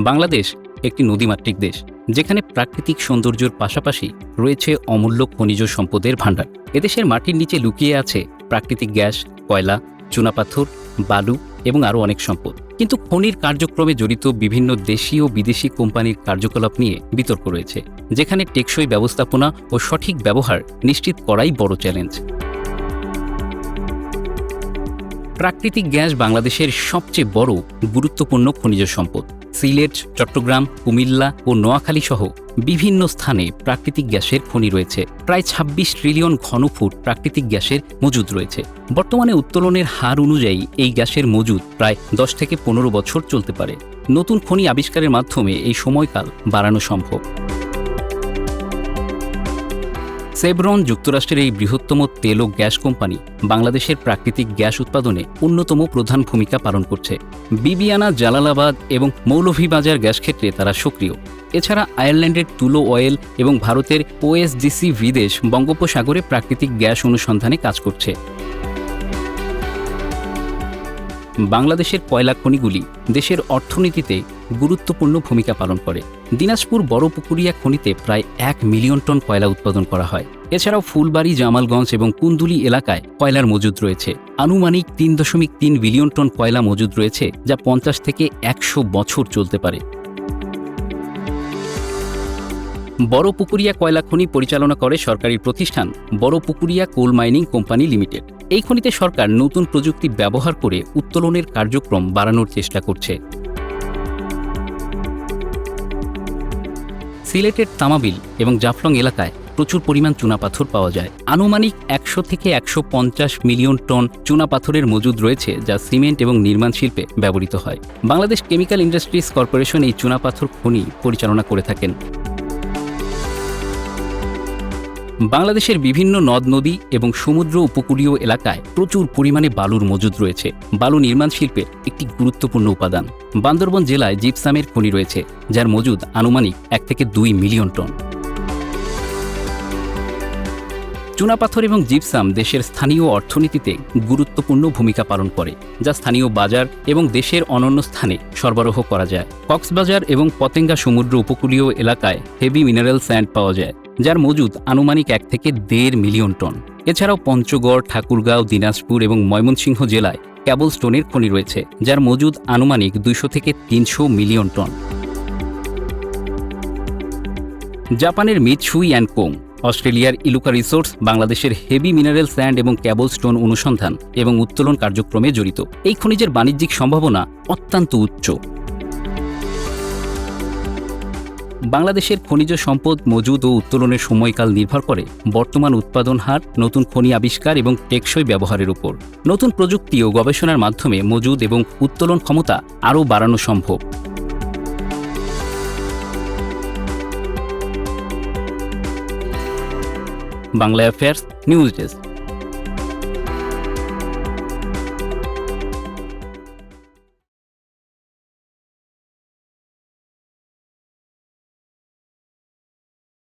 বাংলাদেশ একটি নদীমাতৃক দেশ, যেখানে প্রাকৃতিক সৌন্দর্যের পাশাপাশি রয়েছে অমূল্য খনিজ সম্পদের ভাণ্ডার। এদেশের মাটির নিচে লুকিয়ে আছে প্রাকৃতিক গ্যাস, কয়লা, চুনাপাথর, বালু এবং আরও অনেক সম্পদ। কিন্তু খনির কার্যক্রমে জড়িত বিভিন্ন দেশি ও বিদেশি কোম্পানির কার্যকলাপ নিয়ে বিতর্ক রয়েছে, যেখানে টেকসই ব্যবস্থাপনা ও সঠিক ব্যবহার নিশ্চিত করাই বড় চ্যালেঞ্জ। প্রাকৃতিক গ্যাস বাংলাদেশের সবচেয়ে বড় গুরুত্বপূর্ণ খনিজ সম্পদ। সিলেট, চট্টগ্রাম, কুমিল্লা ও নোয়াখালী সহ বিভিন্ন স্থানে প্রাকৃতিক গ্যাসের খনি রয়েছে। প্রায় ২৬ ট্রিলিয়ন ঘনফুট প্রাকৃতিক গ্যাসের মজুদ রয়েছে। বর্তমানে উত্তোলনের হার অনুযায়ী এই গ্যাসের মজুদ প্রায় ১০ থেকে ১৫ বছর চলতে পারে। নতুন খনি আবিষ্কারের মাধ্যমে এই সময়কাল বাড়ানো সম্ভব। সেভরন যুক্তরাষ্ট্রের এই বৃহত্তম তেল ও গ্যাস কোম্পানি বাংলাদেশের প্রাকৃতিক গ্যাস উৎপাদনে অন্যতম প্রধান ভূমিকা পালন করছে। বিবিয়ানা, জালালাবাদ এবং মৌলভীবাজার গ্যাস ক্ষেত্রে তারা সক্রিয়। এছাড়া আয়ারল্যান্ডের তুলো অয়েল এবং ভারতের ওএসডিসি বিদেশ বঙ্গোপসাগরে প্রাকৃতিক গ্যাস অনুসন্ধানে কাজ করছে। বাংলাদেশের কয়লা খনিগুলি দেশের অর্থনীতিতে গুরুত্বপূর্ণ ভূমিকা পালন করে। দিনাজপুর বড়পুকুরিয়া খনিতে প্রায় ১ মিলিয়ন টন কয়লা উৎপাদন করা হয়। এছাড়াও ফুলবাড়ী, জামালগঞ্জ এবং কুন্দুলি এলাকায় কয়লার মজুদ রয়েছে। আনুমানিক ৩.৩ বিলিয়ন টন কয়লা মজুদ রয়েছে, যা ৫০ থেকে ১০০ বছর চলতে পারে। বড়পুকুরিয়া কয়লা খনি পরিচালনা করে সরকারি প্রতিষ্ঠান Barapukuria coal mining company limited. এই খনিতে সরকার নতুন প্রযুক্তি ব্যবহার করে উত্তোলনের কার্যক্রম বাড়ানোর চেষ্টা করছে। সিলেটের তামাবিল এবং জাফলং এলাকায় প্রচুর পরিমাণ চুনাপাথর পাওয়া যায়। আনুমানিক ১০০ থেকে ১৫০ মিলিয়ন টন চুনাপাথরের মজুদ রয়েছে, যা সিমেন্ট এবং নির্মাণ শিল্পে ব্যবহৃত হয়। বাংলাদেশ কেমিক্যাল ইন্ডাস্ট্রিজ কর্পোরেশন এই চুনাপাথর খনি পরিচালনা করে থাকেন। বাংলাদেশের বিভিন্ন নদ নদী এবং সমুদ্র উপকূলীয় এলাকায় প্রচুর পরিমাণে বালুর মজুদ রয়েছে। বালু নির্মাণ শিল্পের একটি গুরুত্বপূর্ণ উপাদান। বান্দরবন জেলায় জিপসামের খনি রয়েছে, যার মজুদ আনুমানিক ১ থেকে ২ মিলিয়ন টন। চুনাপাথর এবং জিপসাম দেশের স্থানীয় অর্থনীতিতে গুরুত্বপূর্ণ ভূমিকা পালন করে, যা স্থানীয় বাজার এবং দেশের অন্যান্য স্থানে সরবরাহ করা যায়। কক্সবাজার এবং পতেঙ্গা সমুদ্র উপকূলীয় এলাকায় হেভি মিনারেল স্যান্ড পাওয়া যায়, যার মজুদ আনুমানিক ১ থেকে ১.৫ মিলিয়ন টন। এছাড়াও পঞ্চগড়, ঠাকুরগাঁও, দিনাজপুর এবং ময়মনসিংহ জেলায় কেবল স্টোনের খনি রয়েছে, যার মজুদ আনুমানিক ২০০ থেকে ৩০০ মিলিয়ন টন। জাপানের মিৎসুই অ্যান্ড কোং, অস্ট্রেলিয়ার ইলুকা রিসোর্স বাংলাদেশের হেভি মিনারেল স্যান্ড এবং কেবল স্টোন অনুসন্ধান এবং উত্তোলন কার্যক্রমে জড়িত। এই খনিজের বাণিজ্যিক সম্ভাবনা অত্যন্ত উচ্চ। বাংলাদেশের খনিজ সম্পদ মজুদ ও উত্তোলনের সময়কাল নির্ভর করে বর্তমান উৎপাদন হার, নতুন খনি আবিষ্কার এবং টেকসই ব্যবহারের উপর। নতুন প্রযুক্তি ও গবেষণার মাধ্যমে মজুদ এবং উত্তোলন ক্ষমতা আরও বাড়ানো সম্ভব। Bangla affairs news desk.